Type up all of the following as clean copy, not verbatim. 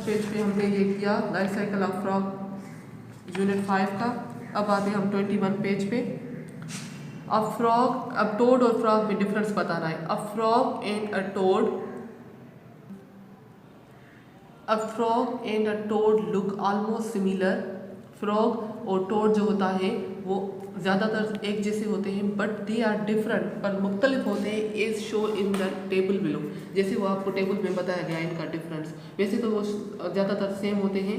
First page पे हमने ये किया life cycle of frog unit 5 का। अब आते हैं हम 21 पेज पे। अब फ्रॉग, अब टोड और फ्रॉग में डिफरेंस बताना है। अब frog and a toad, a frog and a toad look almost similar. Frog और टोड जो होता है वो ज़्यादातर एक जैसे होते हैं, बट दे आर डिफरेंट, पर मुख्तलिफ होते हैं as show in the table below. जैसे वो आपको टेबल में बताया गया इनका डिफरेंस। वैसे तो वो ज़्यादातर सेम होते हैं,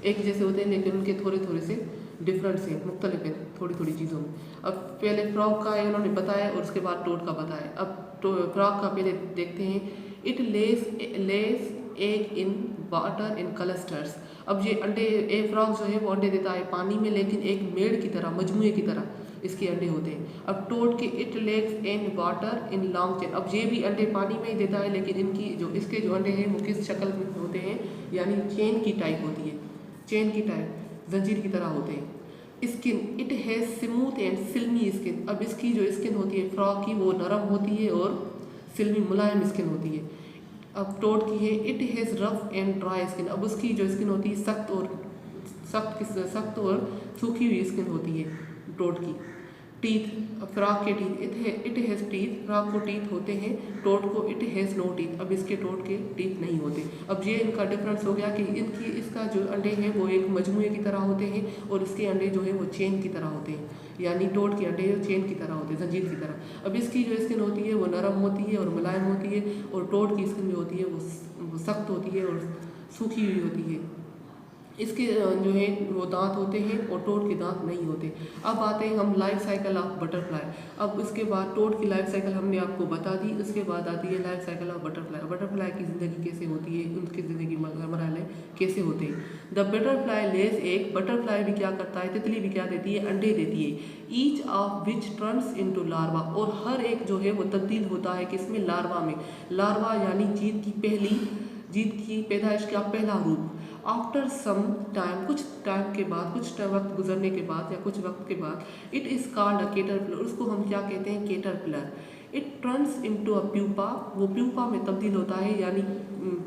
एक जैसे होते हैं, लेकिन उनके थोड़े थोड़े से डिफरेंस है, मुख्तलिफ है थोड़ी थोड़ी चीज़ों में। अब पहले फ्रॉग का उन्होंने बताया और उसके बाद टोड का बताया। अब फ्रॉग का पहले देखते हैं। It less egg in water in clusters. अब ये अंडे, एक फ्रॉग जो है वो अंडे देता है पानी में, लेकिन एक मेड़ की तरह, मजमुए की तरह इसके अंडे होते हैं। अब टोड के it legs in water in long chain. अब ये भी अंडे पानी में ही देता है, लेकिन इनकी जो इसके जो अंडे हैं वो किस शक्ल में होते हैं, यानी चेन की टाइप होती है, चेन की टाइप, जंजीर की तरह होते हैं। Skin, it has smooth and slimy skin. अब इसकी जो स्किन होती है फ्रॉग की वो नरम होती है और सिल्मी मुलायम स्किन होती है। अब टोड की है, it has rough and dry skin. अब उसकी जो स्किन होती है सख्त और सूखी हुई स्किन होती है टोड की। टीथ, फ्रॉग के teeth, it has teeth, frog को टीथ होते हैं, टोड को इट हैज़ नो टीथ। अब इसके टोड के टीथ नहीं होते। अब ये इनका डिफरेंस हो गया कि इसका जो अंडे हैं वो एक मजमुए की तरह होते हैं और इसके अंडे जो है वो चेन की तरह होते हैं, यानी टोड के अंडे चेन की तरह होते हैं, जंजीर की तरह। अब इसकी जो स्किन होती है वो नरम होती है और मुलायम होती है, और टोड की स्किन जो होती है वो सख्त होती है और सूखी हुई होती है। इसके जो है वो दांत होते हैं और टोड के दांत नहीं होते। अब आते हैं हम लाइफ साइकिल ऑफ बटरफ्लाई। अब उसके बाद टोड की लाइफ साइकिल हमने आपको बता दी, उसके बाद आती है life cycle of butterfly. Butterfly की ज़िंदगी कैसे होती है, उनकी ज़िंदगी मरहले कैसे होते हैं। The butterfly lays egg, butterfly भी क्या करता है, तितली भी क्या देती है, अंडे देती है। Each of which turns into larva, और हर एक जो है वो तब्दील होता है किसमें, लार्वा में। लार्वा यानी जीत की पैदाइश का पहला रूप। आफ्टर सम टाइम, कुछ टाइम के बाद, कुछ वक्त गुजरने के बाद या कुछ वक्त के बाद, it is called a caterpillar, उसको हम क्या कहते हैं, caterpillar. It turns into a pupa, वो प्यूपा में तब्दील होता है, यानी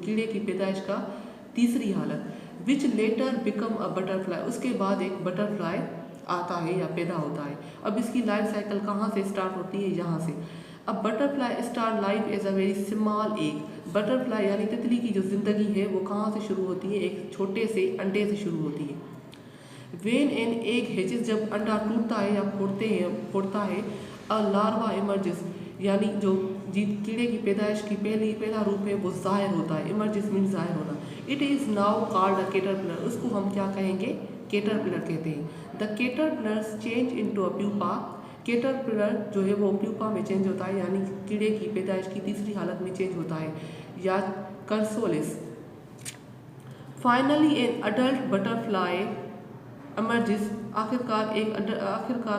कीड़े की पैदाइश का तीसरी हालत। विच लेटर बिकम अ बटरफ्लाई, उसके बाद एक बटरफ्लाई आता है या पैदा होता है। अब इसकी लाइफ साइकिल कहाँ से स्टार्ट होती है, यहाँ से। अब butterfly start life as a very small egg, butterfly यानी तितली की जो ज़िंदगी है वो कहाँ से शुरू होती है, एक छोटे से अंडे से शुरू होती है। वेन एन एग हेजेस, जब अंडा टूटता है या फोड़ता है, अ लार्वा इमर्जेस, यानी जो कीड़े की पैदाइश की पहला रूप है वो जाहिर होता है। इमर्जेस मीन जाहिर होना। It is now called a caterpillar, उसको हम क्या कहेंगे, केटरपिलर कहते हैं। The caterpillars change into a pupa, caterpillar जो है वो प्यूपा में चेंज होता है, यानी कीड़े की पैदाइश की तीसरी हालत में चेंज होता है, या chrysalis. Finally an adult butterfly emerges, आखिरकार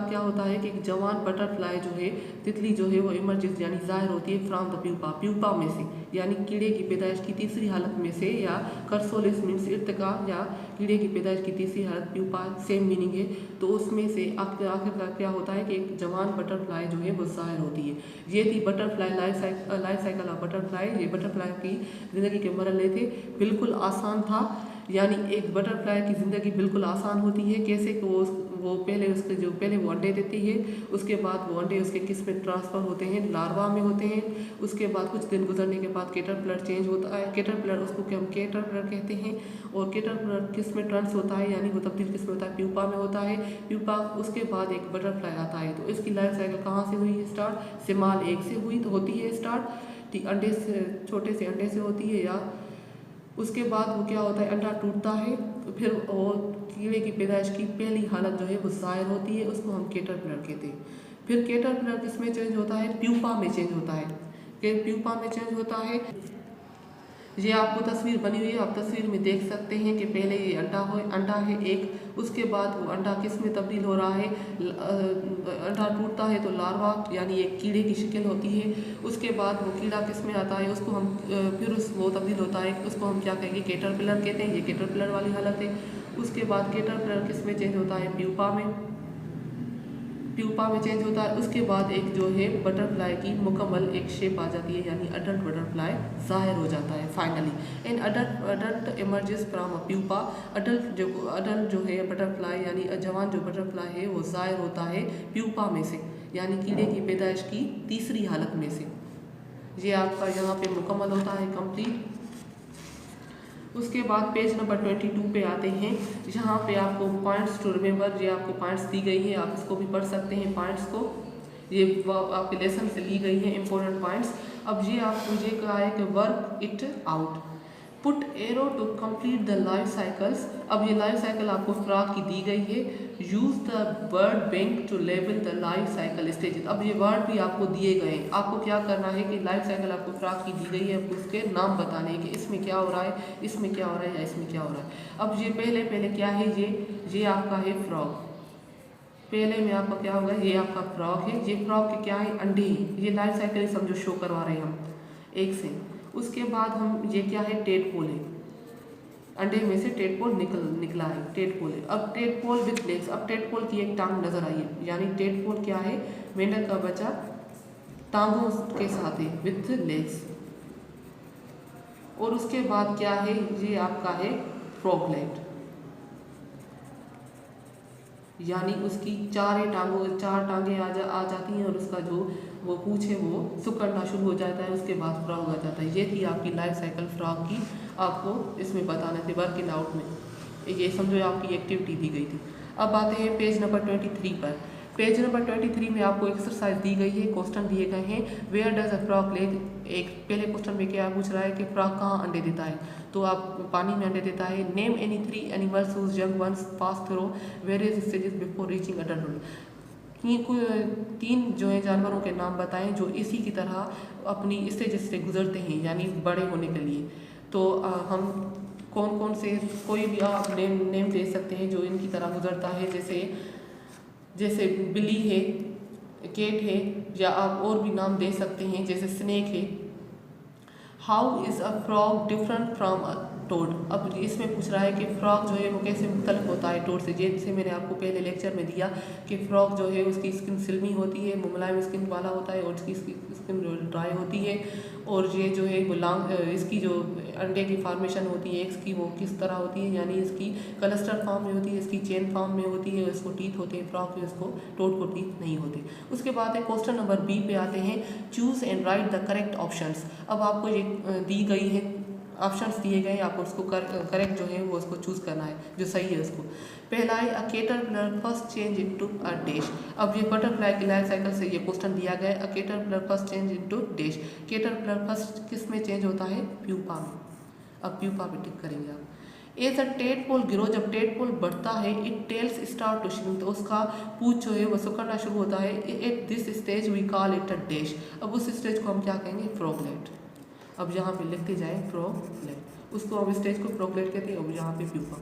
क्या होता है कि एक जवान बटरफ्लाई जो है, तितली जो है वो इमर्जेस यानी जाहिर होती है फ्रॉम द प्यूपा में से, यानी कीड़े की पैदाइश की तीसरी हालत में से, या करसोलिस मीन्स इर्तिका, या कीड़े की पैदाइश की तीसरी हालत, प्यूपा सेम मीनिंग है, तो उसमें से आखिरकार क्या होता है कि एक जवान बटरफ्लाई जो है वो जाहिर होती है। ये थी butterfly life cycle of butterfly. ये बटरफ्लाई की ज़िंदगी के मरहले थे, बिल्कुल आसान था, यानी एक बटरफ्लाई की ज़िंदगी बिल्कुल आसान होती है। कैसे कि वो पहले वो अंडे देती है, उसके बाद वो अंडे उसके किस में ट्रांसफ़र होते हैं, लार्वा में होते हैं। उसके बाद कुछ दिन गुजरने के बाद केटरपिलर चेंज होता है, केटरपिलर उसको हम केटरपिलर कहते हैं। और केटरपिलर किस में ट्रांस होता है, यानी वो तब्दील किस में होता है, प्यूपा में होता है। प्यूपा, उसके बाद एक बटरफ्लाई आता है। तो इसकी लाइफ साइकिल कहाँ से हुई है स्टार्ट, स्मॉल एग से हुई तो होती है स्टार्ट, ठीक, अंडे से, छोटे से अंडे से होती है। या उसके बाद वो क्या होता है, अंडा टूटता है, तो फिर वो कीड़े की पैदाइश की पहली हालत जो है वो जाहिर होती है, उसको हम केटरपिलर कहते हैं। फिर केटरपिलर किस में चेंज होता है, प्यूपा में चेंज होता है, प्यूपा में चेंज होता है। ये आपको तस्वीर बनी हुई है, आप तस्वीर में देख सकते हैं कि पहले ये अंडा है एक, उसके बाद वो अंडा किस में तब्दील हो रहा है, अंडा टूटता है तो लार्वा यानी एक कीड़े की शक्ल होती है। उसके बाद वो कीड़ा किस में आता है, उसको हम वो तब्दील होता है, उसको हम क्या कहेंगे, केटरपिलर कहते हैं। ये केटरपिलर वाली हालत है। उसके बाद केटरपिलर किस में चेंज होता है, प्यूपा में। प्यूपा में चेंज होता है। उसके बाद एक जो है बटरफ्लाई की मुकम्मल एक शेप आ जाती है, यानी अडल्ट बटरफ्लाई ज़ाहिर हो जाता है finally. In adult emerges from a pupa, adult जो है बटरफ्लाई यानी जवान जो बटरफ्लाई है वो ज़ाहिर होता है प्यूपा में से, यानी कीड़े की पैदाइश की तीसरी हालत में से। ये आपका यहाँ पे मुकम्मल होता है, कंप्लीट। उसके बाद पेज नंबर 22 पे आते हैं। यहाँ पे आपको पॉइंट्स टू रिमेंबर, ये आपको पॉइंट्स दी गई है, आप इसको भी पढ़ सकते हैं पॉइंट्स को, ये आपके लेसन से ली गई है इंपॉर्टेंट पॉइंट्स। अब ये आप मुझे कहा है कि work it out, put arrow to complete the life cycles. अब ये लाइफ साइकिल आपको फ्रॉग की दी गई है। Use the word bank to label the life cycle stages. अब ये वर्ड भी आपको दिए गए हैं, आपको क्या करना है कि लाइफ साइकिल आपको फ्रॉग की दी गई है, उसके नाम बताने हैं कि इसमें क्या हो रहा है, इसमें क्या हो रहा है या इसमें क्या हो रहा है। अब ये पहले क्या है, ये आपका है फ्रॉग। पहले में आपका क्या होगा, ये आपका फ्रॉग है। ये फ्रॉग के क्या है, अंडे हैं। ये लाइफ साइकिल समझो शो करवा रहे हैं हम एक से। उसके बाद हम ये क्या है, टेडपोल है, अंडे में से टेडपोल निकला है, टेडपोल है। अब टेडपोल विथ लेग्स, अब टेडपोल की एक टांग नजर आई है, यानी टेडपोल क्या है, मेंढक का बच्चा टांगों के साथ है, विथ लेग्स। और उसके बाद क्या है, ये आपका है फ्रॉगलेट, यानी उसकी चार टांगें आ जाती हैं और उसका जो वो पूछ है वो सुकड़ना शुरू हो जाता है, उसके बाद फ्रॉग आ जाता है। ये थी आपकी लाइफ साइकिल फ्रॉग की, आपको इसमें बताना थे वर्क इन आउट में, ये समझो आपकी एक्टिविटी दी गई थी। अब आते हैं पेज नंबर 23 पर। पेज नंबर 23 में आपको एक्सरसाइज दी गई है, क्वेश्चन दिए गए हैं। Where does a frog lay, एक पहले क्वेश्चन में क्या पूछ रहा है कि फ्रॉग कहाँ अंडे देता है, तो आप पानी में अंडे देता है। Name any 3 animals whose young ones pass through various stages before reaching adulthood. 3 जो है जानवरों के नाम बताएं जो इसी की तरह अपनी स्टेजेस से गुजरते हैं, यानी बड़े होने के लिए। तो हम कौन से, कोई भी आप नेम दे सकते हैं जो इनकी तरह गुजरता है, जैसे बिल्ली है, कैट है, या आप और भी नाम दे सकते हैं जैसे स्नेक है। How is a frog different from a toad. अब इसमें पूछ रहा है कि फ्रॉग जो है वो कैसे मुख्तलिफ होता है टोड से। जैसे मैंने आपको पहले लेक्चर में दिया कि फ्रॉग जो है उसकी स्किन सिल्मी होती है, मुलायम स्किन वाला होता है, और उसकी स्किन ड्राई होती है। और ये जो है वो इसकी जो अंडे की फॉर्मेशन होती है एग्स की, वो किस तरह होती है, यानी इसकी क्लस्टर फॉर्म में होती है, इसकी चेन फॉर्म में होती है, इसको टीथ होते हैं फ्रॉग के, इसको टोड को टीथ नहीं होते। उसके बाद है क्वेश्चन नंबर बी पे आते हैं। Choose and right the correct options. अब आपको ये दी गई है, ऑप्शंस दिए गए हैं, आपको उसको करेक्ट जो है वो उसको चूज़ करना है, जो सही है उसको। पहला है a caterpillar first change into a dash. अब ये बटरफ्लाई की लाइफ साइकिल से ये क्वेश्चन दिया गया है, a caterpillar first change into dash. Caterpillar first किस में चेंज होता है, प्यूपा में। अब प्यूपा पे टिक करेंगे आप। एज अ टेडपोल ग्रो, जब टेडपोल बढ़ता है, it tails start to shrink, तो उसका पूंछ जो है वो सिकुड़ना शुरू होता है। At this stage we call it a dash. अब उस स्टेज को हम क्या कहेंगे, फ्रॉगलेट। अब यहाँ पे लिखते जाए फ्रॉगलेट, उसको अब स्टेज को फ्रॉगलेट कहते हैं। अब यहाँ पे प्यूपा।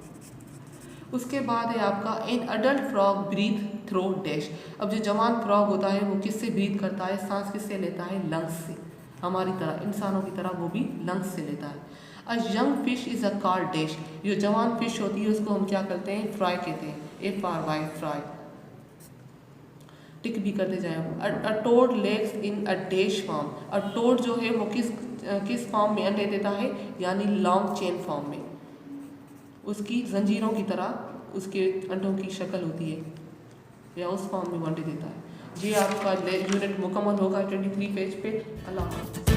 उसके बाद है आपका an adult frog breathe through dash. अब जो जवान फ्रॉग होता है वो किससे ब्रीथ करता है, सांस किससे लेता है, लंग्स से। हमारी तरह, इंसानों की तरह वो भी लंग्स से लेता है। A young fish is a called dash. जो जवान फिश होती है उसको हम क्या करते हैं, फ्राई कहते हैं, FRY फ्राई। टिक भी करते जाए। A toad legs in a dash form. A toad जो है वो किस फॉर्म में अंडे देता है, यानी लॉन्ग चेन फॉर्म में, उसकी जंजीरों की तरह उसके अंडों की शक्ल होती है, या उस फॉर्म में वो अंडे देता है। ये आपका यूनिट मुकम्मल होगा 23 पेज पे। अल्लाह हाफ़िज़।